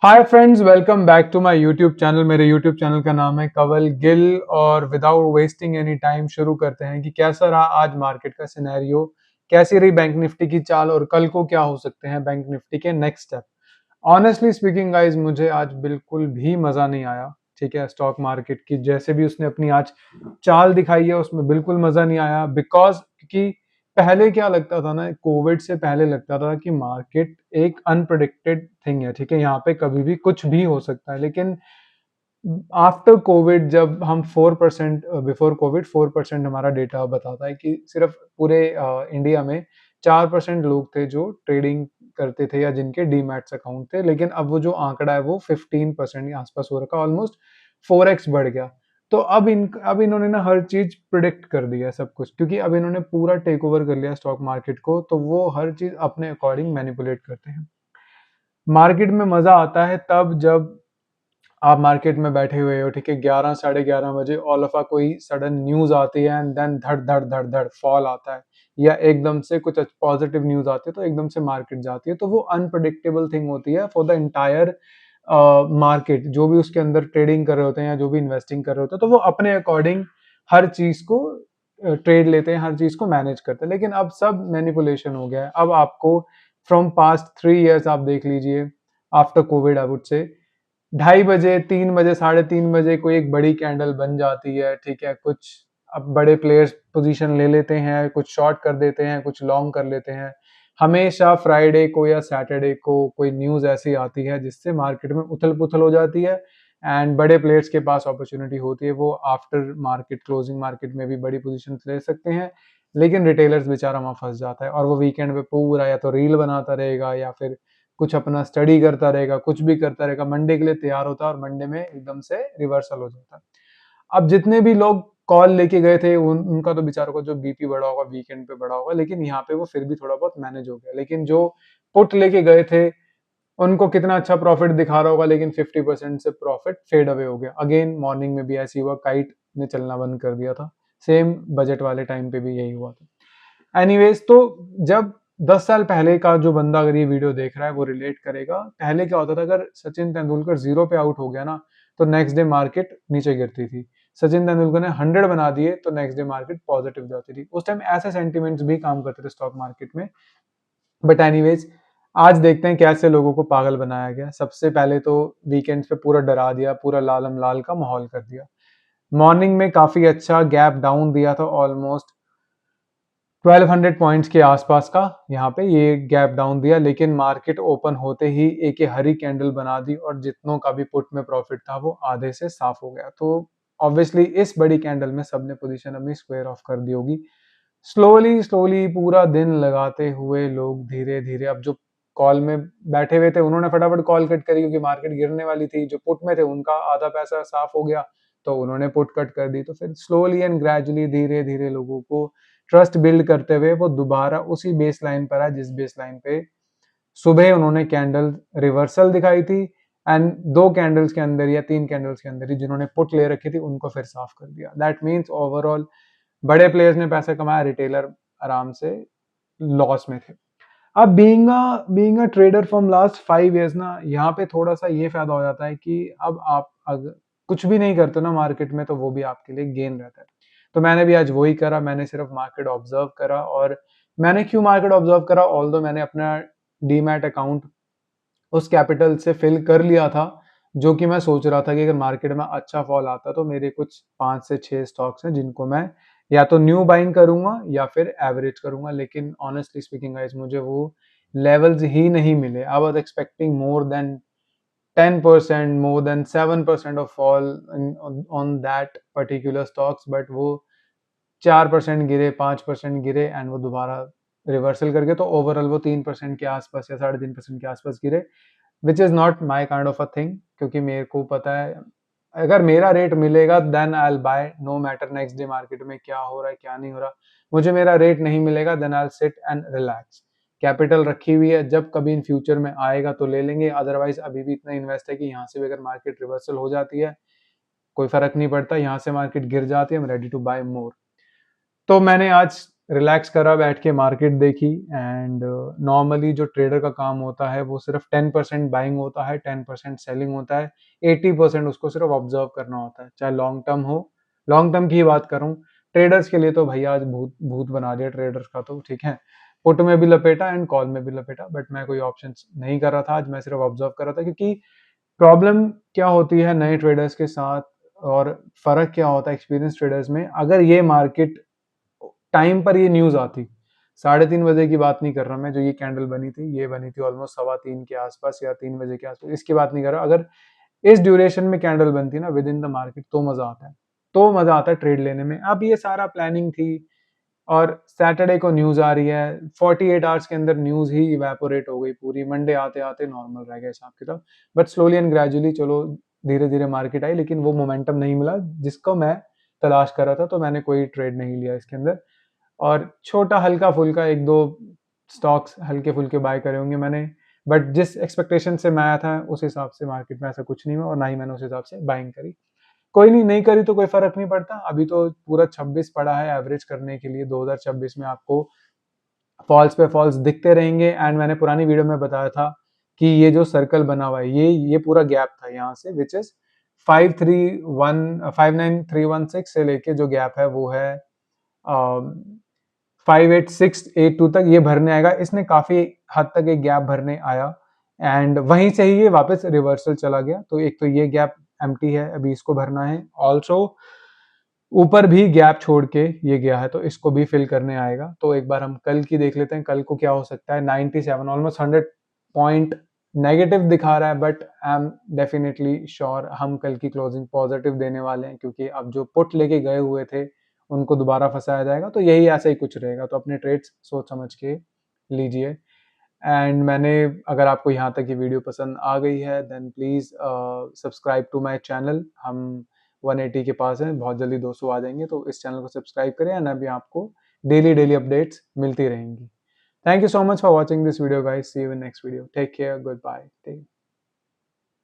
Hi friends, welcome back to my YouTube channel. मेरे YouTube channel का नाम है कंवल गिल। और विदाउट वेस्टिंग एनी टाइम शुरू करते हैं कि कैसा रहा आज मार्केट का सिनेरियो, कैसी रही बैंक निफ्टी की चाल और कल को क्या हो सकते हैं बैंक निफ्टी के next step. Honestly speaking guys, मुझे आज बिल्कुल भी मजा नहीं आया। ठीक है, स्टॉक मार्केट की जैसे भी उसने अपनी आज चाल दिखाई है उसमें बिल्कुल मजा नहीं आया। बिकॉज कि पहले क्या लगता था ना, कोविड से पहले लगता था कि मार्केट एक अनप्रिडिक्टेड थिंग है। ठीक है, यहाँ पे कभी भी कुछ भी हो सकता है। लेकिन आफ्टर कोविड जब हम 4%, बिफोर कोविड 4% हमारा डेटा बताता है कि सिर्फ पूरे इंडिया में 4% लोग थे जो ट्रेडिंग करते थे या जिनके डीमैट्स अकाउंट थे। लेकिन अब वो जो आंकड़ा है वो 15% के आसपास हो रखा, ऑलमोस्ट 4x बढ़ गया। तो अब इन्होंने ना हर चीज प्रिडिक्ट कर दिया है सब कुछ, क्योंकि अब इन्होंने पूरा टेक ओवर कर लिया स्टॉक मार्केट को, तो वो हर चीज अपने अकॉर्डिंग मैनिपुलेट करते हैं। मार्केट में मजा आता है तब जब आप मार्केट में बैठे हुए हो, ठीक है, 11 साढ़े 11 बजे ऑल ऑफ कोई सडन न्यूज आती है एंड देन धड़ धड़ धड़ धड़ फॉल आता है, या एकदम से कुछ पॉजिटिव न्यूज आती है तो एकदम से मार्केट जाती है। तो वो अनप्रडिक्टेबल थिंग होती है फॉर द इंटायर मार्केट। जो भी उसके अंदर ट्रेडिंग कर रहे होते हैं या जो भी इन्वेस्टिंग कर रहे होते हैं, तो वो अपने अकॉर्डिंग हर चीज को ट्रेड लेते हैं, हर चीज को मैनेज करते हैं। लेकिन अब सब मैनिपुलेशन हो गया है। अब आपको फ्रॉम पास्ट 3 इयर्स आप देख लीजिए, after Covid I would say 2:30 बजे, 3 बजे, साढ़े 3 बजे कोई एक बड़ी कैंडल बन जाती है। ठीक है, कुछ अब बड़े प्लेयर्स पोजीशन ले लेते हैं, कुछ शॉर्ट कर देते हैं, कुछ लॉन्ग कर लेते हैं। हमेशा फ्राइडे को या सैटरडे को कोई न्यूज ऐसी आती है जिससे मार्केट में उथल पुथल हो जाती है एंड बड़े प्लेयर्स के पास अपॉर्चुनिटी होती है, वो आफ्टर मार्केट क्लोजिंग मार्केट में भी बड़ी पोजीशन ले सकते हैं। लेकिन रिटेलर्स बेचारा वहां फंस जाता है और वो वीकेंड पे पूरा या तो रील बनाता रहेगा या फिर कुछ अपना स्टडी करता रहेगा, कुछ भी करता रहेगा, मंडे के लिए तैयार होता है और मंडे में एकदम से रिवर्सल हो जाता है। अब जितने भी लोग कॉल लेके गए थे उनका तो बेचारों का जो बीपी बढ़ा होगा, वीकेंड पे बढ़ा होगा, लेकिन यहाँ पे वो फिर भी थोड़ा बहुत मैनेज हो गया। लेकिन जो पुट लेके गए थे उनको कितना अच्छा प्रॉफिट दिखा रहा होगा, लेकिन 50% से प्रॉफिट फेड अवे हो गया। अगेन मॉर्निंग में भी ऐसी हुआ, काइट ने चलना बंद कर दिया था। सेम बजट वाले टाइम पे भी यही हुआ था। एनीवेज, तो जब 10 साल पहले का जो बंदा अगर ये वीडियो देख रहा है वो रिलेट करेगा। पहले क्या होता था, अगर सचिन तेंदुलकर 0 पे आउट हो गया ना, तो नेक्स्ट डे मार्केट नीचे गिरती थी। सचिन तेंदुलकर ने 100 बना दिए तो नेक्स्ट डे मार्केट पॉजिटिव जाती थी। उस टाइम ऐसे सेंटिमेंट्स भी काम करते थे स्टॉक मार्केट में। बट एनीवेज, आज देखते हैं कैसे लोगों को पागल बनाया गया। सबसे पहले तो वीकेंड्स पे पूरा डरा दिया, पूरा लालम लाल का माहौल कर दिया। मॉर्निंग में काफी अच्छा गैप डाउन दिया था, ऑलमोस्ट 1200 पॉइंट्स के आसपास का यहाँ पे ये गैप डाउन दिया। लेकिन मार्केट ओपन होते ही एक ये हरी कैंडल बना दी और जितनों का भी पुट में प्रॉफिट था वो आधे से साफ हो गया। तो ऑब्वियसली इस बड़ी कैंडल में सबने पोजीशन अपनी स्क्वायर ऑफ कर दी होगी। स्लोली स्लोली पूरा दिन लगाते हुए लोग धीरे धीरे, अब जो कॉल में बैठे हुए थे उन्होंने फटाफट कॉल कट करी क्योंकि मार्केट गिरने वाली थी। जो पुट में थे उनका आधा पैसा साफ हो गया तो उन्होंने पुट कट कर दी। तो फिर स्लोली एंड ग्रेजुअली धीरे धीरे लोगों को ट्रस्ट बिल्ड करते हुए वो दोबारा उसी बेस लाइन पर आया जिस बेस लाइन पे सुबह उन्होंने कैंडल रिवर्सल दिखाई थी। एंड 2 कैंडल्स के अंदर या 3 कैंडल्स के अंदर ही जिन्होंने पुट ले रखी थी उनको फिर साफ कर दिया। दैट मीन्स ओवरऑल बड़े प्लेयर्स ने पैसे कमाया, रिटेलर आराम से लॉस में थे। अब being a trader from last 5 years ना, यहाँ पे थोड़ा सा ये फायदा हो जाता है कि अब आप अगर कुछ भी नहीं करते ना मार्केट में तो वो भी आपके लिए गेन रहता है। तो मैंने भी आज वही करा, मैंने सिर्फ मार्केट ऑब्जर्व करा। और मैंने क्यों मार्केट ऑब्जर्व करा, ऑल्दो मैंने अपना डीमैट अकाउंट उस कैपिटल से फिल कर लिया था, जो कि मैं सोच रहा था कि अगर मार्केट में अच्छा फॉल आता तो मेरे कुछ 5 से 6 स्टॉक्स हैं जिनको मैं या तो न्यू बाइंग करूंगा या फिर एवरेज करूंगा। लेकिन ऑनेस्टली स्पीकिंग गाइस, मुझे वो लेवल्स ही नहीं मिले। I was expecting more than 10%, more than 7% of fall on that particular stocks, but वो 4% गिरे, 5% गिरे एंड वो दोबारा रिवर्सल करके तो ओवरऑल वो 3% के आसपास या 3.5% के आसपास गिरे, which is not my kind of a thing. क्योंकि मेरे को पता है अगर मेरा रेट मिलेगा then I will buy, no matter next day market में क्या हो रहा है क्या नहीं हो रहा। मुझे मेरा रेट नहीं मिलेगा then I will sit and relax. Capital रखी हुई है, जब कभी इन फ्यूचर में आएगा तो ले लेंगे, अदरवाइज अभी भी इतना इन्वेस्ट है कि यहाँ से भी अगर मार्केट रिवर्सल हो जाती है कोई फर्क नहीं पड़ता, यहाँ से मार्केट गिर जाती है, I am ready to buy more. तो मैंने आज रिलैक्स करा, बैठ के मार्केट देखी एंड नॉर्मली जो ट्रेडर का काम होता है वो सिर्फ 10% बाइंग होता है, 10% सेलिंग होता है, 80% उसको सिर्फ ऑब्जर्व करना होता है, चाहे लॉन्ग टर्म हो। लॉन्ग टर्म की ही बात करूं, ट्रेडर्स के लिए तो भैया आज भूत भूत बना दिया ट्रेडर्स का, तो ठीक है, पुट में भी लपेटा एंड कॉल में भी लपेटा, बट मैं कोई ऑप्शन नहीं कर रहा था आज, मैं सिर्फ ऑब्जर्व कर रहा था, क्योंकि प्रॉब्लम क्या होती है नए ट्रेडर्स के साथ और फर्क क्या होता है एक्सपीरियंस ट्रेडर्स में, अगर ये मार्केट टाइम पर ये न्यूज आती, 3:30 बजे की बात नहीं कर रहा मैं, जो ये कैंडल बनी थी, ये बनी थी ऑलमोस्ट 3:15 के आसपास या 3 बजे के आसपास, इसकी बात नहीं कर रहा, अगर इस ड्यूरेशन में कैंडल बनती ना विद इन द मार्केट, तो मजा आता है, तो मजा आता है ट्रेड लेने में। अब ये सारा प्लानिंग थी और सैटरडे को न्यूज आ रही है, 48 आवर्स के अंदर न्यूज ही इवेपोरेट हो गई पूरी, मंडे आते आते नॉर्मल रह गया हिसाब किताब, बट स्लोली एंड ग्रेजुअली चलो धीरे धीरे मार्केट आई, लेकिन वो मोमेंटम नहीं मिला जिसको मैं तलाश कर रहा था, तो मैंने कोई ट्रेड नहीं लिया इसके अंदर, और छोटा हल्का फुल्का एक दो स्टॉक्स हल्के फुल्के बाय करे होंगे मैंने, बट जिस एक्सपेक्टेशन से मैं आया था उस हिसाब से मार्केट में ऐसा कुछ नहीं हुआ, और ना ही मैंने उस हिसाब से बाइंग करी। कोई नहीं, नहीं करी तो कोई फर्क नहीं पड़ता, अभी तो पूरा 26 पड़ा है एवरेज करने के लिए, 2026 में आपको फॉल्स पे फॉल्स दिखते रहेंगे, एंड मैंने पुरानी वीडियो में बताया था कि ये जो सर्कल बना हुआ है, ये पूरा गैप था यहाँ से, विच इज 59316 से लेके जो गैप है वो है 58682 तक, ये भरने आएगा, इसने काफी हद तक एक गैप भरने आया एंड वहीं से ही ये वापस रिवर्सल चला गया, तो एक तो ये गैप एम्प्टी है, अभी इसको भरना है, ऑल्सो ऊपर भी गैप छोड़ के ये गया है, तो इसको भी फिल करने आएगा। तो एक बार हम कल की देख लेते हैं, कल को क्या हो सकता है। 97 ऑलमोस्ट 100 पॉइंट नेगेटिव दिखा रहा है, but I am definitely sure हम कल की क्लोजिंग पॉजिटिव देने वाले हैं, क्योंकि अब जो पुट लेके गए हुए थे उनको दोबारा फंसाया जाएगा, तो यही ऐसा ही कुछ रहेगा, तो अपने ट्रेड्स सोच समझ के लीजिए। एंड मैंने, अगर आपको यहाँ तक की वीडियो पसंद आ गई है then please subscribe to my channel, हम 180 के पास हैं, बहुत जल्दी 200 आ जाएंगे, तो इस चैनल को सब्सक्राइब करें एंड अभी आपको डेली डेली अपडेट्स मिलती रहेंगी। Thank you so much for watching this video guys, see you in next video, take care, good bye.